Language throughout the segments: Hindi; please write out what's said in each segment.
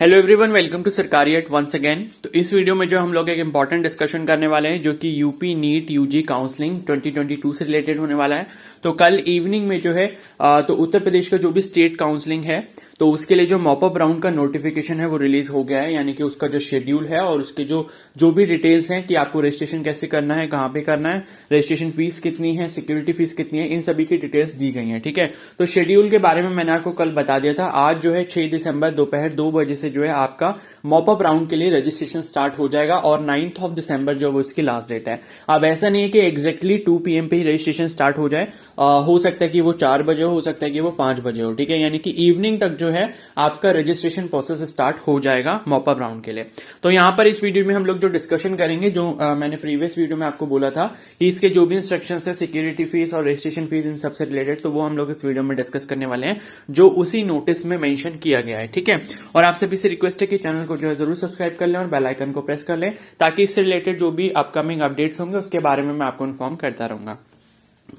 हेलो एवरीवन, वेलकम टू सरकारी एट वंस अगेन। तो इस वीडियो में जो हम लोग एक इंपॉर्टेंट डिस्कशन करने वाले हैं जो कि यूपी नीट यूजी काउंसलिंग 2022 से रिलेटेड होने वाला है। तो कल इवनिंग में जो है तो उत्तर प्रदेश का जो भी स्टेट काउंसलिंग है तो उसके लिए जो मॉपअप राउंड का नोटिफिकेशन है वो रिलीज हो गया है, यानी कि उसका जो शेड्यूल है और उसके जो भी डिटेल्स हैं कि आपको रजिस्ट्रेशन कैसे करना है, कहां पे करना है, रजिस्ट्रेशन फीस कितनी है, सिक्योरिटी फीस कितनी है, इन सभी की डिटेल्स दी गई हैं। ठीक है, तो शेड्यूल के बारे में मैंने आपको कल बता दिया था। आज जो है 6 दिसंबर दोपहर 2 बजे से जो है आपका मॉपअप राउंड के लिए रजिस्ट्रेशन स्टार्ट हो जाएगा और 9th ऑफ दिसंबर जो वो इसकी लास्ट डेट है। अब ऐसा नहीं है कि एग्जैक्टली 2 PM पे ही रजिस्ट्रेशन स्टार्ट हो जाए, हो सकता है कि वो 4 बजे हो सकता है कि वो 5 बजे हो। ठीक है, यानी कि इवनिंग तक जो है आपका रजिस्ट्रेशन प्रोसेस स्टार्ट हो जाएगा मॉपअप राउंड के लिए। तो यहां पर इस वीडियो में हम लोग जो डिस्कशन करेंगे, जो मैंने प्रीवियस वीडियो में आपको बोला था कि इसके जो भी इंस्ट्रक्शंस है, सिक्योरिटी फीस और रजिस्ट्रेशन फीस, इन सबसे रिलेटेड, तो वो हम लोग इस वीडियो में डिस्कस करने वाले हैं जो उसी नोटिस में मेंशन किया गया है। ठीक है, और आप सभी से रिक्वेस्ट है कि चैनल को जो है जरूर सब्सक्राइब कर लें और बेल आइकन को प्रेस कर लें ताकि इससे रिलेटेड जो भी अपकमिंग अपडेट्स होंगे उसके बारे में मैं आपको इन्फॉर्म करता रहूंगा।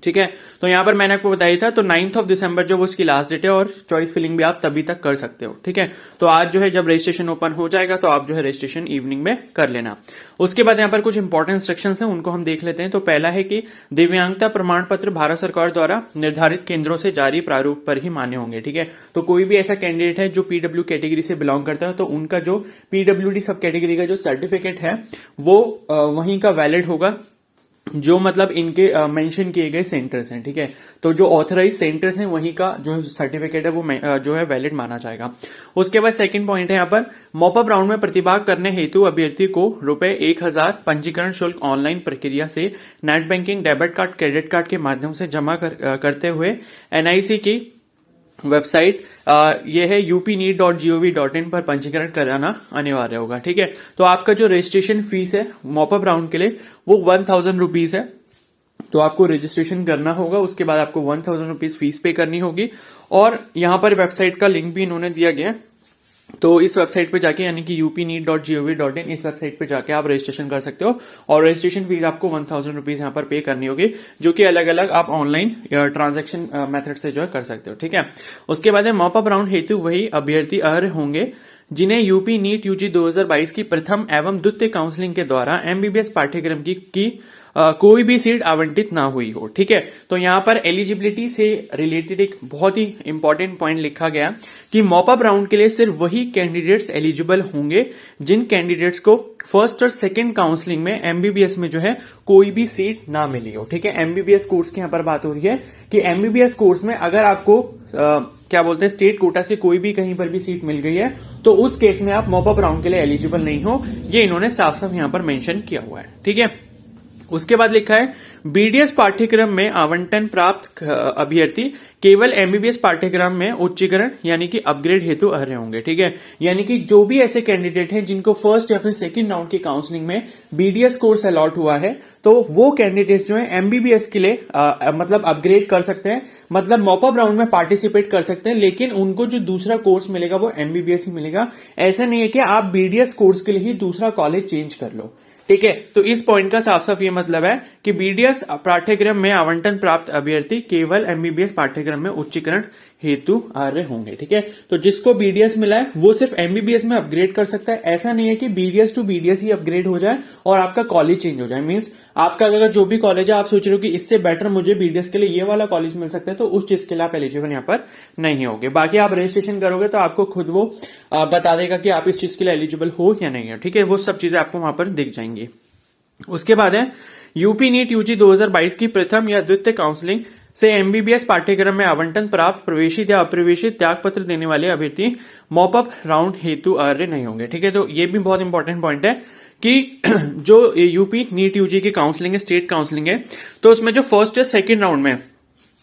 ठीक है, तो यहां पर मैंने आपको बताया था तो 9th ऑफ दिसंबर जो वो उसकी लास्ट डेट है और चॉइस फिलिंग भी आप तभी तक कर सकते हो। ठीक है, तो आज जो है जब रजिस्ट्रेशन ओपन हो जाएगा तो आप जो है रजिस्ट्रेशन इवनिंग में कर लेना। उसके बाद यहां पर कुछ इंपॉर्टेंट इंस्ट्रक्शंस हैं, उनको हम देख लेते हैं। तो पहला है कि दिव्यांगता प्रमाण पत्र भारत सरकार द्वारा निर्धारित केंद्रों से जारी प्रारूप पर ही मान्य होंगे। ठीक है, तो कोई भी ऐसा कैंडिडेट है जो पीडब्ल्यू कैटेगरी से बिलोंग करता है तो उनका जो पीडब्ल्यूडी सब कैटेगरी का जो सर्टिफिकेट है वो वहीं का वैलिड होगा, जो मतलब इनके मेंशन किए गए सेंटर्स हैं। ठीक है, तो जो ऑथराइज सेंटर्स हैं वहीं का जो सर्टिफिकेट है वो जो है वैलिड माना जाएगा। उसके बाद सेकंड पॉइंट है यहाँ पर मॉपअप राउंड में प्रतिभाग करने हेतु अभ्यर्थी को ₹1000 पंजीकरण शुल्क ऑनलाइन प्रक्रिया से net banking, debit card, credit card के माध्यम से जमा करते हुए एनआईसी की वेबसाइट ये है upneet.gov.in पर पंजीकरण कराना अनिवार्य होगा। ठीक है, तो आपका जो रजिस्ट्रेशन फीस है मॉपअप राउंड के लिए वो 1000 रुपीज है। तो आपको रजिस्ट्रेशन करना होगा, उसके बाद आपको 1000 रुपीज फीस पे करनी होगी और यहां पर वेबसाइट का लिंक भी इन्होंने दिया गया, तो इस वेबसाइट पे जाके यानी कि upneet.gov.in इस वेबसाइट पे जाके आप रजिस्ट्रेशन कर सकते हो और रजिस्ट्रेशन फीस आपको 1000 रुपीज यहाँ पर पे करनी होगी, जो कि अलग अलग आप ऑनलाइन ट्रांजैक्शन मेथड से जो है कर सकते हो। ठीक है, उसके बाद मॉपअप राउंड हेतु वही अभ्यर्थी अर्ह होंगे जिन्हें यूपी नीट यूजी 2022 की प्रथम एवं द्वितीय काउंसलिंग के द्वारा एमबीबीएस पाठ्यक्रम की कोई भी सीट आवंटित ना हुई हो। ठीक है, तो यहां पर एलिजिबिलिटी से रिलेटेड एक बहुत ही इंपॉर्टेंट पॉइंट लिखा गया कि मॉपअप राउंड के लिए सिर्फ वही कैंडिडेट्स एलिजिबल होंगे जिन कैंडिडेट्स को फर्स्ट और सेकंड काउंसलिंग में एमबीबीएस में जो है कोई भी सीट ना मिली हो। ठीक है, एमबीबीएस कोर्स की यहां पर बात हो रही है कि एमबीबीएस कोर्स में अगर आपको क्या बोलते हैं स्टेट कोटा से कोई भी कहीं पर भी सीट मिल गई है तो उस केस में आप मॉपअप राउंड के लिए एलिजिबल नहीं हो, ये इन्होंने साफ साफ यहां पर मेंशन किया हुआ है। ठीक है, उसके बाद लिखा है बीडीएस पाठ्यक्रम में आवंटन प्राप्त अभ्यर्थी केवल एमबीबीएस पाठ्यक्रम में उच्चीकरण यानी कि अपग्रेड हेतु अर्ह होंगे। ठीक है, यानी कि जो भी ऐसे कैंडिडेट हैं जिनको फर्स्ट या फिर सेकंड राउंड की काउंसलिंग में बीडीएस कोर्स अलॉट हुआ है तो वो कैंडिडेट्स जो है एमबीबीएस के लिए मतलब अपग्रेड कर सकते हैं, मतलब मॉपअप राउंड में पार्टिसिपेट कर सकते हैं, लेकिन उनको जो दूसरा कोर्स मिलेगा वो एमबीबीएस ही मिलेगा। ऐसा नहीं है कि आप बीडीएस कोर्स के लिए ही दूसरा कॉलेज चेंज कर लो। ठीक है, तो इस पॉइंट का साफ साफ ये मतलब है कि बीडीएस पाठ्यक्रम में आवंटन प्राप्त अभ्यर्थी केवल एमबीबीएस पाठ्यक्रम में उच्चीकरण हेतु अर्ह होंगे। ठीक है, तो जिसको बीडीएस मिला है वो सिर्फ एमबीबीएस में अपग्रेड कर सकता है। ऐसा नहीं है कि बीडीएस टू बीडीएस ही अपग्रेड हो जाए और आपका कॉलेज चेंज हो जाए। मींस आपका अगर जो भी कॉलेज है आप सोच रहे हो कि इससे बेटर मुझे बीडीएस के लिए ये वाला कॉलेज मिल सकता है तो उस चीज के लिए आप एलिजिबल यहाँ पर नहीं होगे। बाकी आप रजिस्ट्रेशन करोगे तो आपको खुद वो बता देगा कि आप इस चीज के लिए एलिजिबल हो या नहीं हो। ठीक है, वो सब चीजें आपको वहां पर दिख जाएंगी। उसके बाद है यूपी नीट यूजी 2022 की प्रथम या द्वितीय काउंसलिंग से एमबीबीएस पाठ्यक्रम में आवंटन प्राप्त प्रवेशित या अप्रवेशित त्याग पत्र देने वाले अभ्यर्थी मॉपअप राउंड हेतु अर्ह नहीं होंगे। ठीक है, तो ये भी बहुत इंपॉर्टेंट पॉइंट है कि जो यूपी नीट यूजी की काउंसलिंग है, स्टेट काउंसलिंग है, तो उसमें जो फर्स्ट या सेकेंड राउंड में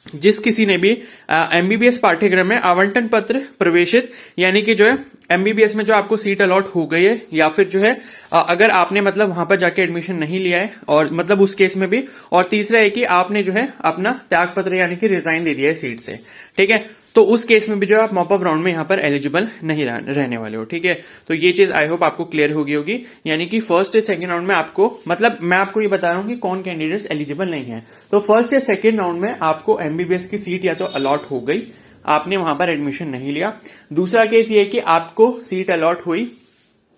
जिस किसी ने भी एमबीबीएस पाठ्यक्रम में आवंटन पत्र प्रवेशित यानी कि जो है एमबीबीएस में जो आपको सीट अलॉट हो गई है या फिर जो है अगर आपने मतलब वहां पर जाके एडमिशन नहीं लिया है और मतलब उस केस में भी, और तीसरा है कि आपने जो है अपना त्याग पत्र यानी कि रिजाइन दे दिया है सीट से। ठीक है, तो उस केस में भी जो आप मॉपअप राउंड में यहां पर एलिजिबल नहीं रहने वाले हो। ठीक है, तो ये चीज आई होप आपको क्लियर होगी यानी कि फर्स्ट या सेकंड राउंड में आपको मतलब मैं आपको ये बता रहा हूं कि कौन कैंडिडेट्स एलिजिबल नहीं है। तो फर्स्ट या सेकंड राउंड में आपको एमबीबीएस की सीट या तो अलॉट हो गई आपने वहां पर एडमिशन नहीं लिया। दूसरा केस ये है कि आपको सीट अलॉट हुई,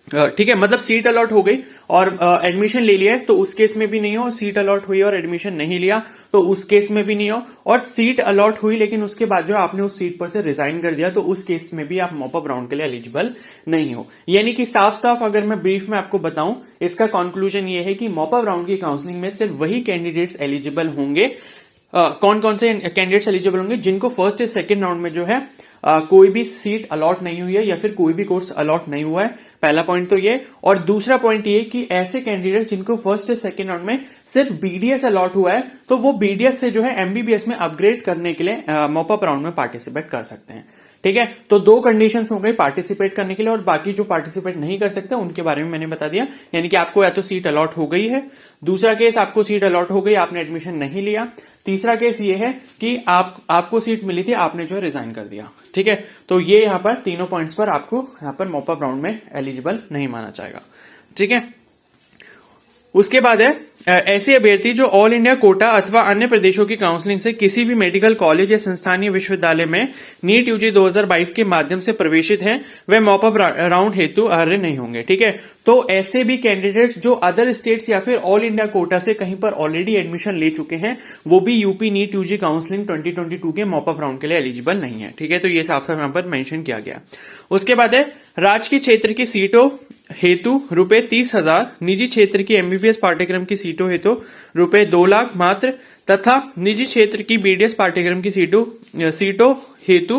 ठीक है, मतलब सीट अलॉट हो गई और एडमिशन ले लिया है, तो उस केस में भी नहीं हो। सीट अलॉट हुई और एडमिशन नहीं लिया तो उस केस में भी नहीं हो। और सीट अलॉट हुई लेकिन उसके बाद जो आपने उस सीट पर से रिजाइन कर दिया, तो उस केस में भी आप मॉप अप राउंड के लिए एलिजिबल नहीं हो। यानी कि साफ साफ अगर मैं ब्रीफ में आपको बताऊं, इसका कंक्लूजन ये है कि मॉप अप राउंड की काउंसलिंग में सिर्फ वही कैंडिडेट्स एलिजिबल होंगे, कौन कौन से कैंडिडेट्स एलिजिबल होंगे, जिनको फर्स्ट या सेकंड राउंड में जो है कोई भी सीट अलॉट नहीं हुई है या फिर कोई भी कोर्स अलॉट नहीं हुआ है। पहला पॉइंट तो ये। और दूसरा पॉइंट ये कि ऐसे कैंडिडेट जिनको फर्स्ट या सेकंड राउंड में सिर्फ बीडीएस अलॉट हुआ है, तो वो बीडीएस से जो है एमबीबीएस में अपग्रेड करने के लिए मॉप अप राउंड में पार्टिसिपेट कर सकते हैं। ठीक है, तो दो कंडीशंस हो गई पार्टिसिपेट करने के लिए, और बाकी जो पार्टिसिपेट नहीं कर सकते उनके बारे में मैंने बता दिया। यानी कि आपको या तो सीट अलॉट हो गई है, दूसरा केस आपको सीट अलॉट हो गई, आपने एडमिशन नहीं लिया, तीसरा केस ये है कि आपको सीट मिली थी, आपने जो है रिजाइन कर दिया। ठीक है, तो ये यहां पर तीनों पॉइंट्स पर आपको यहां पर मॉप अप राउंड में एलिजिबल नहीं माना जाएगा। ठीक है, उसके बाद है ऐसे अभ्यर्थी जो ऑल इंडिया कोटा अथवा अन्य प्रदेशों की काउंसलिंग से किसी भी मेडिकल कॉलेज या संस्थानीय विश्वविद्यालय में नीट यूजी 2022 के माध्यम से प्रवेशित हैं, वे मॉप अप राउंड हेतु अर्ह नहीं होंगे। ठीक है, तो ऐसे भी कैंडिडेट्स जो अदर स्टेट्स या फिर ऑल इंडिया कोटा से कहीं पर ऑलरेडी एडमिशन ले चुके हैं, वो भी यूपी नीट यूजी काउंसलिंग 2022 के मॉप अप राउंड के लिए एलिजिबल नहीं है। ठीक है, तो ये साफ साफ यहां पर मेंशन किया गया। उसके बाद है राजकीय क्षेत्र की सीटों हेतु रुपए 30,000, निजी क्षेत्र की एमबीबीएस पाठ्यक्रम की सीटों हेतु रुपए 2 लाख मात्र, तथा निजी क्षेत्र की बीडीएस पाठ्यक्रम की सीटों हेतु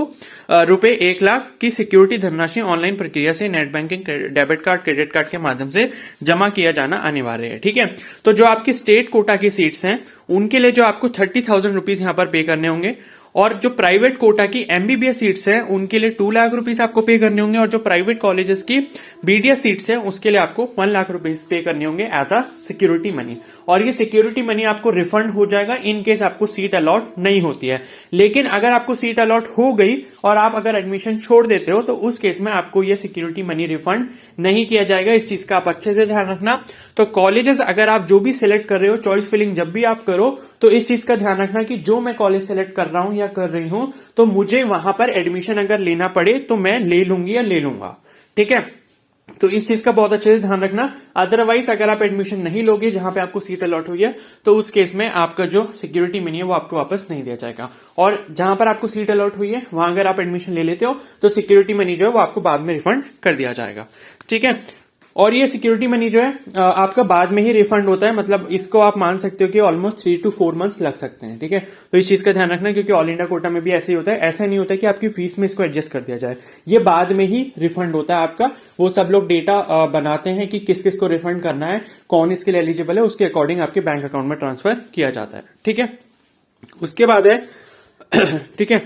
रुपए 1 लाख की सिक्योरिटी धनराशि ऑनलाइन प्रक्रिया से net banking, debit card, credit card के माध्यम से जमा किया जाना अनिवार्य है। ठीक है, तो जो आपकी स्टेट कोटा की सीट्स हैं उनके लिए जो आपको 30,000 रुपीज यहां पर पे करने होंगे, और जो प्राइवेट कोटा की एमबीबीएस सीट्स हैं उनके लिए 2 लाख रुपीस आपको पे करने होंगे, और जो प्राइवेट कॉलेजेस की बीडीएस सीट्स हैं उसके लिए आपको 1 लाख रुपीस पे करने होंगे एज अ सिक्योरिटी मनी। और ये सिक्योरिटी मनी आपको रिफंड हो जाएगा इन केस आपको सीट अलॉट नहीं होती है। लेकिन अगर आपको सीट अलॉट हो गई और आप अगर एडमिशन छोड़ देते हो, तो उस केस में आपको ये सिक्योरिटी मनी रिफंड नहीं किया जाएगा। इस चीज का आप अच्छे से ध्यान रखना। तो कॉलेजेस अगर आप जो भी सिलेक्ट कर रहे हो, चॉइस फिलिंग जब भी आप करो, तो इस चीज का ध्यान रखना कि जो मैं कॉलेज सिलेक्ट कर रहा हूं या कर रही हूं, तो मुझे वहां पर एडमिशन अगर लेना पड़े तो मैं ले लूंगी या ले लूंगा। ठीक है, तो इस चीज का बहुत अच्छे से ध्यान रखना। अदरवाइज अगर आप एडमिशन नहीं लोगे जहां पे आपको सीट अलॉट हुई है, तो उस केस में आपका जो सिक्योरिटी मनी है वो आपको वापस नहीं दिया जाएगा। और जहां पर आपको सीट अलॉट हुई है वहां अगर आप एडमिशन ले लेते हो, तो सिक्योरिटी मनी जो है वो आपको बाद में रिफंड कर दिया जाएगा। ठीक है, और ये सिक्योरिटी मनी जो है आपका बाद में ही रिफंड होता है, मतलब इसको आप मान सकते हो कि ऑलमोस्ट 3 to 4 months लग सकते हैं। ठीक है, तो इस चीज का ध्यान रखना, क्योंकि ऑल इंडिया कोटा में भी ऐसे ही होता है। ऐसा नहीं होता कि आपकी फीस में इसको एडजस्ट कर दिया जाए, ये बाद में ही रिफंड होता है आपका। वो सब लोग डेटा बनाते हैं कि किस किस को रिफंड करना है, कौन इसके लिए एलिजिबल है, उसके अकॉर्डिंग आपके बैंक अकाउंट में ट्रांसफर किया जाता है। ठीक है, उसके बाद है ठीक है,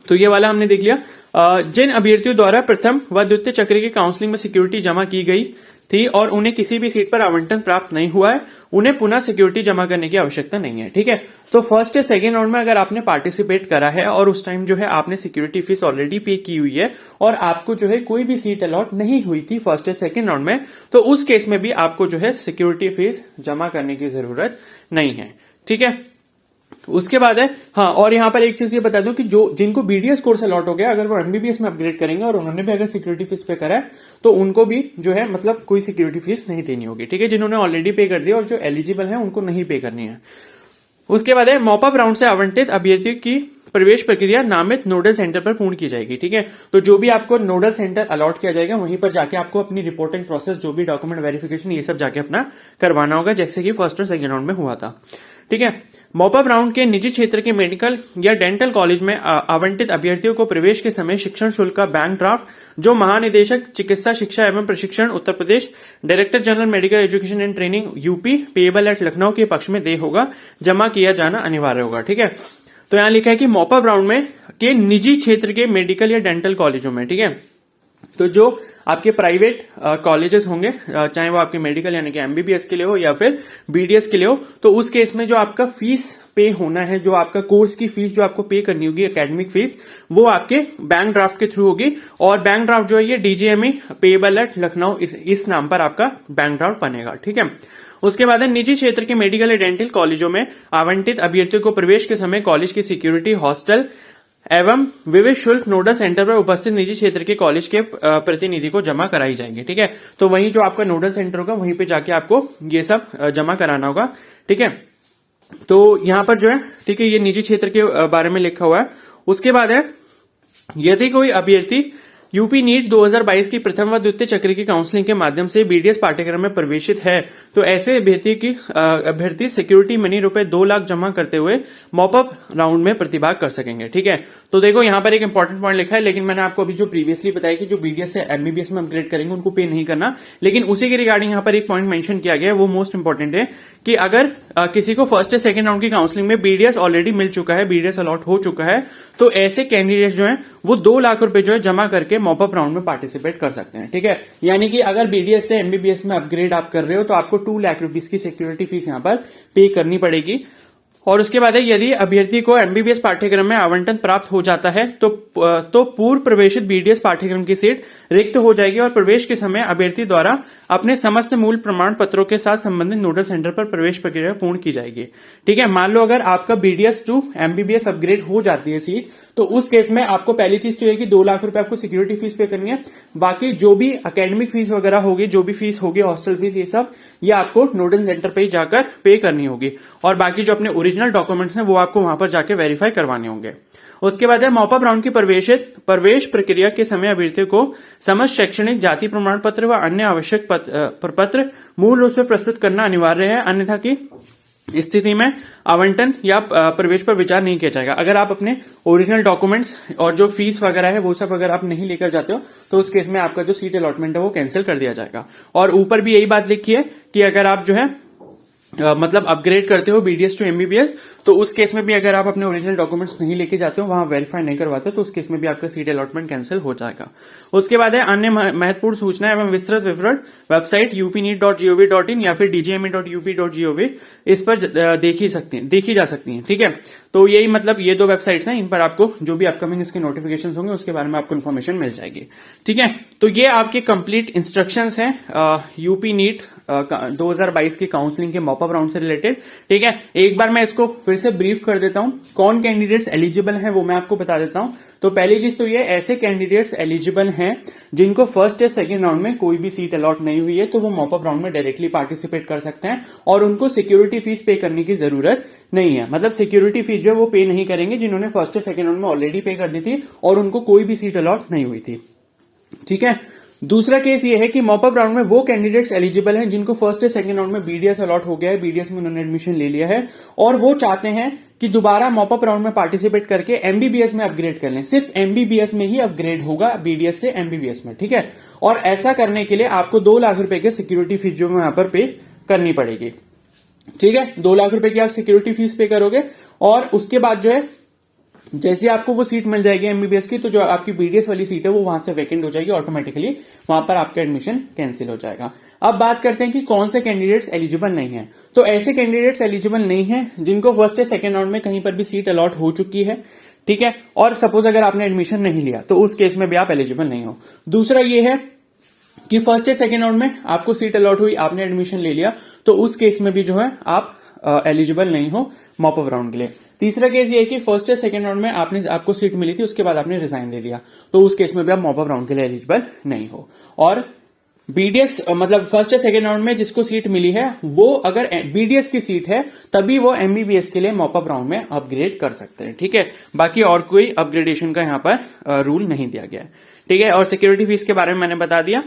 तो ये वाला हमने देख लिया। जिन अभ्यर्थियों द्वारा प्रथम व द्वितीय चक्र की काउंसलिंग में सिक्योरिटी जमा की गई थी और उन्हें किसी भी सीट पर आवंटन प्राप्त नहीं हुआ है, उन्हें पुनः सिक्योरिटी जमा करने की आवश्यकता नहीं है। ठीक है, तो फर्स्ट या सेकेंड राउंड में अगर आपने पार्टिसिपेट करा है और उस टाइम जो है आपने सिक्योरिटी फीस ऑलरेडी पे की हुई है और आपको जो है कोई भी सीट अलॉट नहीं हुई थी फर्स्ट या सेकेंड राउंड में, तो उस केस में भी आपको जो है सिक्योरिटी फीस जमा करने की जरूरत नहीं है। ठीक है, उसके बाद है हाँ, और यहां पर एक चीज ये बता दूं कि जो जिनको बीडीएस कोर्स अलॉट हो गया, अगर वो एमबीबीएस में अपग्रेड करेंगे और उन्होंने भी अगर सिक्योरिटी फीस पे करा है, तो उनको भी जो है मतलब कोई सिक्योरिटी फीस नहीं देनी होगी। ठीक है, जिन्होंने ऑलरेडी पे कर दिया और जो एलिजिबल है उनको नहीं पे करनी है। उसके बाद है मॉप अप राउंड से आवंटित अभ्यर्थी की प्रवेश प्रक्रिया नामित नोडल सेंटर पर पूर्ण की जाएगी। ठीक है, तो जो भी आपको नोडल सेंटर अलॉट किया जाएगा वहीं पर जाके आपको अपनी रिपोर्टिंग प्रोसेस, जो भी डॉक्यूमेंट वेरिफिकेशन, ये सब जाके अपना करवाना होगा, जैसे कि फर्स्ट और सेकंड राउंड में हुआ था। ठीक है, मॉप अप राउंड के निजी क्षेत्र के मेडिकल या डेंटल कॉलेज में आवंटित अभ्यर्थियों को प्रवेश के समय शिक्षण शुल्क का बैंक ड्राफ्ट जो महानिदेशक चिकित्सा शिक्षा एवं प्रशिक्षण Uttar Pradesh, director general medical education and training UP, payable at Lucknow के पक्ष में दे होगा, जमा किया जाना अनिवार्य होगा। ठीक है, तो यहां लिखा है कि मॉप अप राउंड में के निजी क्षेत्र के मेडिकल या डेंटल कॉलेजों में, ठीक है, तो जो आपके प्राइवेट कॉलेजेस होंगे, चाहे वो आपके मेडिकल यानी कि एमबीबीएस के लिए हो या फिर बीडीएस के लिए हो, तो उस केस में जो आपका फीस पे होना है, जो आपका कोर्स की फीस जो आपको पे करनी होगी, एकेडमिक फीस, वो आपके बैंक ड्राफ्ट के थ्रू होगी। और बैंक ड्राफ्ट जो है ये डीजीएमई पेएबल एट लखनऊ इस नाम पर आपका बैंक ड्राफ्ट बनेगा। ठीक है, उसके बाद निजी क्षेत्र के मेडिकल या डेंटल कॉलेजों में आवंटित अभ्यर्थियों को प्रवेश के समय कॉलेज की सिक्योरिटी, हॉस्टल, एवं विविध शुल्क नोडल सेंटर पर उपस्थित निजी क्षेत्र के कॉलेज के प्रतिनिधि को जमा कराई जाएंगी। ठीक है, तो वहीं जो आपका नोडल सेंटर होगा वहीं पे जाके आपको ये सब जमा कराना होगा। ठीक है, तो यहां पर जो है, ठीक है, ये निजी क्षेत्र के बारे में लिखा हुआ है। उसके बाद है, यदि कोई अभ्यर्थी यूपी नीट 2022 की प्रथम व द्वितीय चक्र की काउंसलिंग के माध्यम से बीडीएस पाठ्यक्रम में प्रवेशित है तो ऐसे अभ्यर्थी सिक्योरिटी मनी रुपए 2 लाख जमा करते हुए मॉपअप राउंड में प्रतिभाग कर सकेंगे। ठीक है, तो देखो यहां पर एक इंपॉर्टेंट पॉइंट लिखा है, लेकिन मैंने आपको अभी जो प्रीवियसली बताया कि जो बीडीएस से एमबीबीएस में अपग्रेड करेंगे उनको पे नहीं करना, लेकिन उसी के रिगार्डिंग यहां पर एक पॉइंट मेंशन किया गया है, वो मोस्ट इंपॉर्टेंट है कि अगर किसी को फर्स्ट या सेकंड राउंड की काउंसलिंग में बीडीएस ऑलरेडी मिल चुका है, बीडीएस अलॉट हो चुका है, तो ऐसे कैंडिडेट जो है वो 2 लाख रुपए जो है जमा करके मॉपअप राउंड में पार्टिसिपेट कर सकते हैं। ठीक है, यानी कि अगर बीडीएस से एमबीबीएस में अपग्रेड आप कर रहे हो तो आपको 2 लाख रुपीस की सिक्योरिटी फीस यहां पर पे करनी पड़ेगी। और उसके बाद है, यदि अभ्यर्थी को एमबीबीएस पाठ्यक्रम में आवंटन प्राप्त हो जाता है तो पूर्व प्रवेशित बीडीएस पाठ्यक्रम की सीट रिक्त हो जाएगी और प्रवेश के समय अभ्यर्थी द्वारा अपने समस्त मूल प्रमाण पत्रों के साथ संबंधित नोडल सेंटर पर प्रवेश प्रक्रिया पूर्ण की जाएगी। ठीक है, मान लो अगर आपका बीडीएस टू एमबीबीएस अपग्रेड हो जाती है सीट, तो उस केस में आपको पहली चीज तो यह कि 2 लाख रुपए आपको सिक्योरिटी फीस पे करनी है। बाकी जो भी एकेडमिक फीस वगैरह होगी, जो भी फीस होगी, हॉस्टल फीस, ये सब ये आपको नोडल सेंटर पे ही जाकर पे करनी होगी। और बाकी जो अपने ओरिजिनल डॉक्यूमेंट्स हैं वो आपको वहां पर जाके वेरीफाई करवाने होंगे। उसके बाद है, मॉपअप राउंड की प्रवेश प्रक्रिया के समय अभ्यर्थी को समस्त शैक्षणिक, जाति प्रमाण पत्र व अन्य आवश्यक प्रपत्र मूल रूप से प्रस्तुत करना अनिवार्य है, अन्यथा की स्थिति में आवंटन या प्रवेश पर विचार नहीं किया जाएगा। अगर आप अपने ओरिजिनल डॉक्यूमेंट्स और जो फीस वगैरह है वो सब अगर आप नहीं लेकर जाते हो तो उस केस में आपका जो सीट अलॉटमेंट है वो कैंसिल कर दिया जाएगा। और ऊपर भी यही बात लिखी है कि अगर आप जो है मतलब अपग्रेड करते हो बीडीएस टू एमबीबीएस, तो उस केस में भी अगर आप अपने ओरिजिनल डॉक्यूमेंट्स नहीं लेके जाते हो, वहां वेरीफाई नहीं करवाते, तो उस केस में भी आपका सीट अलॉटमेंट कैंसिल हो जाएगा। उसके बाद है, अन्य महत्वपूर्ण सूचना एवं विस्तृत विवरण वेबसाइट upneet.gov.in या फिर dgme.up.gov इस पर देखी जा सकती है। ठीक है, तो यही मतलब ये 2 वेबसाइट्स हैं, इन पर आपको जो भी अपकमिंग इसके नोटिफिकेशंस होंगे उसके बारे में आपको इन्फॉर्मेशन मिल जाएगी। ठीक है, तो ये आपके कंप्लीट इंस्ट्रक्शंस हैं यूपी नीट 2022 की काउंसलिंग के मॉपअप राउंड से रिलेटेड। ठीक है, एक बार मैं इसको फिर से ब्रीफ कर देता हूं, कौन कैंडिडेट्स एलिजिबल हैं वो मैं आपको बता देता हूं। तो पहली चीज तो ये, ऐसे कैंडिडेट्स एलिजिबल हैं जिनको फर्स्ट या सेकंड राउंड में कोई भी सीट अलॉट नहीं हुई है, तो वो मॉपअप राउंड में डायरेक्टली पार्टिसिपेट कर सकते हैं और उनको सिक्योरिटी फीस पे करने की जरूरत नहीं है। मतलब सिक्योरिटी फीस जो वो पे नहीं करेंगे जिन्होंने फर्स्ट या सेकंड राउंड में ऑलरेडी पे कर दी थी और उनको कोई भी सीट अलॉट नहीं हुई थी। ठीक है, दूसरा केस ये है कि मॉपअप राउंड में वो कैंडिडेट्स एलिजिबल हैं जिनको फर्स्ट या सेकंड राउंड में बीडीएस अलॉट हो गया है, बीडीएस में उन्होंने एडमिशन ले लिया है और वो चाहते हैं कि दोबारा मॉपअप राउंड में पार्टिसिपेट करके एमबीबीएस में अपग्रेड कर लें। सिर्फ एमबीबीएस में ही अपग्रेड होगा बीडीएस से एमबीबीएस में। ठीक है, और ऐसा करने के लिए आपको 2 लाख रुपए के सिक्योरिटी फीस जो वहां पर पे करनी पड़ेगी। ठीक है, 2 लाख रुपए की आप सिक्योरिटी फीस पे करोगे और उसके बाद जो है जैसे आपको वो सीट मिल जाएगी एमबीबीएस की, तो जो आपकी बीडीएस वाली सीट है वो वहां से वैकेंट हो जाएगी, ऑटोमेटिकली वहां पर आपका एडमिशन कैंसिल हो जाएगा। अब बात करते हैं कि कौन से कैंडिडेट्स एलिजिबल नहीं है। तो ऐसे कैंडिडेट्स एलिजिबल नहीं है जिनको फर्स्ट या सेकंड राउंड में कहीं पर भी सीट अलॉट हो चुकी है। ठीक है, और सपोज अगर आपने एडमिशन नहीं लिया तो उस केस में भी आप एलिजिबल नहीं हो। दूसरा ये है कि फर्स्ट या सेकंड राउंड में आपको सीट अलॉट हुई, आपने एडमिशन ले लिया, तो उस केस में भी जो है आप एलिजिबल नहीं हो मॉपअप राउंड के लिए। तीसरा केस ये है कि फर्स्ट या सेकंड राउंड में आपको सीट मिली थी, उसके बाद आपने रिजाइन दे दिया, तो उस केस में भी आप मॉपअप राउंड के लिए एलिजिबल नहीं हो। और बीडीएस मतलब फर्स्ट या सेकंड राउंड में जिसको सीट मिली है वो अगर बीडीएस की सीट है तभी वो एमबीबीएस के लिए मॉपअप राउंड में अपग्रेड कर सकते हैं। ठीक है, बाकी और कोई अपग्रेडेशन का यहां पर रूल नहीं दिया गया है। ठीक है, और सिक्योरिटी फीस के बारे में मैंने बता दिया।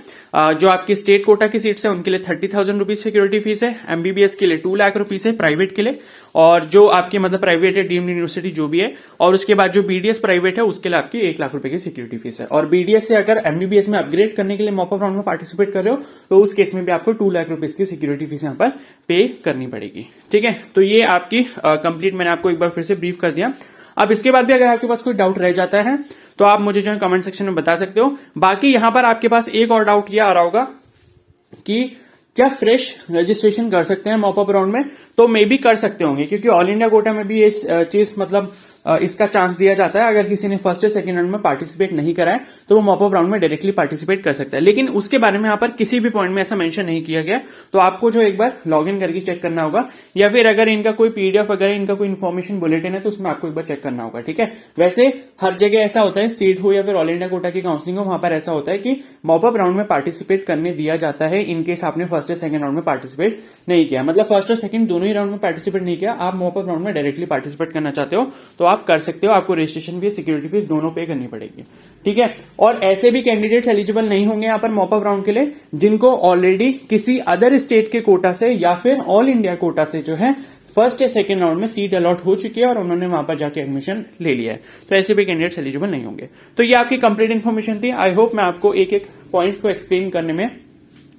जो आपकी स्टेट कोटा की सीट्स है उनके लिए 30,000 रुपीज सिक्योरिटी फीस है, एमबीबीएस के लिए 2 लाख रुपीज है प्राइवेट के लिए, और जो आपकी मतलब प्राइवेट है डीम्ड यूनिवर्सिटी जो भी है, और उसके बाद जो बीडीएस प्राइवेट है उसके लिए आपकी 1 लाख रुपए की सिक्योरिटी फीस है। और बीडीएस से अगर एमबीबीएस में अपग्रेड करने के लिए मॉपअप राउंड में पार्टिसिपेट कर रहे हो तो उस केस में भी आपको 2 लाख रुपीज की सिक्योरिटी फीस यहां पर पे करनी पड़ेगी। ठीक है, तो ये आपकी कंप्लीट मैंने आपको एक बार फिर से ब्रीफ कर दिया। अब इसके बाद भी अगर आपके पास कोई डाउट रह जाता है तो आप मुझे जो है कमेंट सेक्शन में बता सकते हो। बाकी यहां पर आपके पास एक और डाउट ये आ रहा होगा कि क्या फ्रेश रजिस्ट्रेशन कर सकते हैं मॉपअप राउंड में, तो मे भी कर सकते होंगे क्योंकि ऑल इंडिया कोटा में भी ये चीज मतलब इसका चांस दिया जाता है। अगर किसी ने फर्स्ट या सेकंड राउंड में पार्टिसिपेट नहीं करा है तो वो मॉपअप राउंड में डायरेक्टली पार्टिसिपेट कर सकता है, लेकिन उसके बारे में यहाँ पर किसी भी पॉइंट में ऐसा मेंशन नहीं किया गया। तो आपको जो एक बार लॉग इन करके चेक करना होगा, या फिर अगर इनका कोई पीडीएफ वगैरह इनका कोई इन्फॉर्मेशन बुलेटिन है तो उसमें आपको एक बार चेक करना होगा, ठीक है। वैसे हर जगह ऐसा होता है, स्टेट हो या फिर ऑल इंडिया कोटा की काउंसलिंग हो, वहां पर ऐसा होता है कि मॉपअप राउंड में पार्टिसिपेट करने दिया जाता है इनकेस आपने फर्स्ट या सेकंड राउंड में पार्टिसिपेट नहीं किया। मतलब फर्स्ट और सेकंड दोनों ही राउंड में पार्टिसिपेट नहीं किया, आप मॉपअप राउंड में डायरेक्टली पार्टिसिपेट करना चाहते हो तो आप कर सकते हो। आपको रजिस्ट्रेशन फीस, सिक्योरिटी फीस दोनों पे करनी पड़ेगी, ठीक है। और ऐसे भी कैंडिडेट्स एलिजिबल नहीं होंगे यहाँ पर मॉपअप राउंड के लिए जिनको ऑलरेडी किसी अदर स्टेट के कोटा से या फिर ऑल इंडिया कोटा से जो है फर्स्ट या सेकंड राउंड में सीट अलॉट हो चुकी है और उन्होंने वहां पर जाके एडमिशन ले लिया है, तो ऐसे भी कैंडिडेट्स एलिजिबल नहीं होंगे। तो ये आपकी कंप्लीट इन्फॉर्मेशन थी। आई होप मैं आपको एक एक पॉइंट को एक्सप्लेन करने में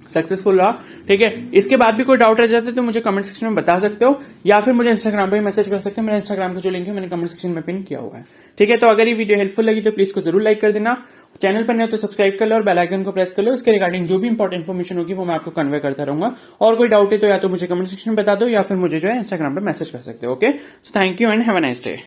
सक्सेसफुल रहा, ठीक है। इसके बाद भी कोई डाउट रह जाता है तो मुझे कमेंट सेक्शन में बता सकते हो, या फिर मुझे इंस्टाग्राम पे मैसेज कर सकते हो। मेरा इंस्टाग्राम का जो लिंक है मैंने कमेंट सेक्शन में पिन किया हुआ है, ठीक है। तो अगर ये वीडियो हेल्पफुल लगी तो प्लीज को जरूर लाइक कर देना, चैनल पर नहीं हो तो सब्सक्राइब कर लो और बेल आइकन को प्रेस कर लो। इसके रिगार्डिंग जो भी इंपॉर्टेंट इन्फॉर्मेशन होगी वो मैं आपको कन्वे करता रहूंगा। और कोई डाउट है तो या तो मुझे कमेंट सेक्शन में बता दो या फिर मुझे जो है इंस्टाग्राम पे मैसेज कर सकते हो, okay. So thank you and have a nice day.